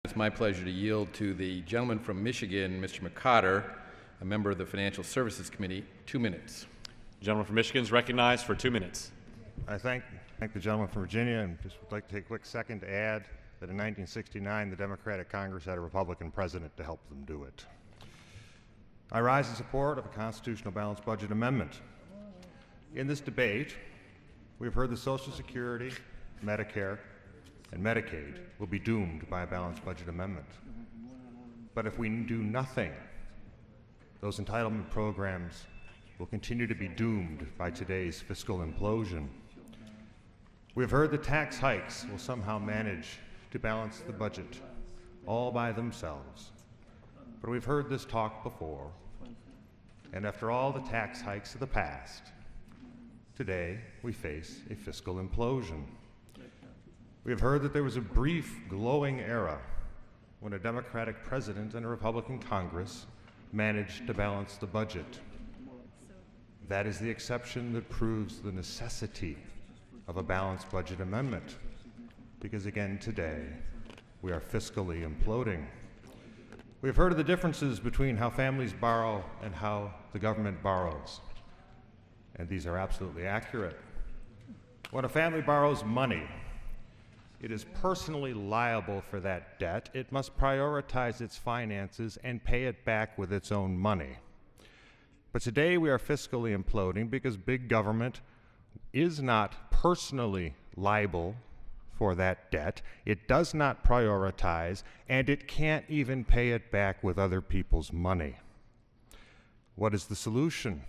It's my pleasure to yield to the gentleman from Michigan, Mr. McCotter, a member of the Financial Services Committee. 2 minutes. The gentleman from Michigan is recognized for 2 minutes. I thank the gentleman from Virginia, and just would like to take a quick second to add that in 1969, the Democratic Congress had a Republican president to help them do it. I rise in support of a constitutional balanced budget amendment. In this debate, we've heard that Social Security, Medicare, and Medicaid will be doomed by a balanced budget amendment. But if we do nothing, those entitlement programs will continue to be doomed by today's fiscal implosion. We've heard that tax hikes will somehow manage to balance the budget all by themselves. But we've heard this talk before, and after all the tax hikes of the past, today we face a fiscal implosion. We have heard that there was a brief, glowing era when a Democratic president and a Republican Congress managed to balance the budget. That is the exception that proves the necessity of a balanced budget amendment, because again today we are fiscally imploding. We have heard of the differences between how families borrow and how the government borrows, and these are absolutely accurate. When a family borrows money, it is personally liable for that debt. It must prioritize its finances and pay it back with its own money. But today we are fiscally imploding because big government is not personally liable for that debt. It does not prioritize, and it can't even pay it back with other people's money. What is the solution?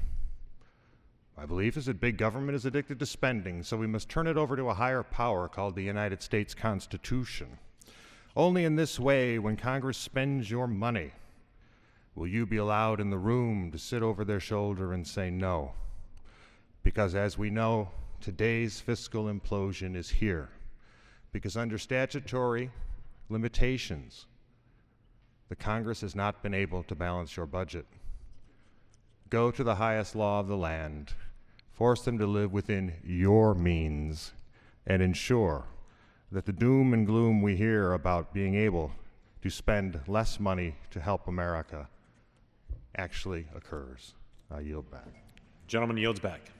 My belief is that big government is addicted to spending, so we must turn it over to a higher power called the United States Constitution. Only in this way, when Congress spends your money, will you be allowed in the room to sit over their shoulder and say no. Because as we know, today's fiscal implosion is here. Because under statutory limitations, the Congress has not been able to balance your budget. Go to the highest law of the land, force them to live within your means, and ensure that the doom and gloom we hear about being able to spend less money to help America actually occurs. I yield back. Gentleman yields back.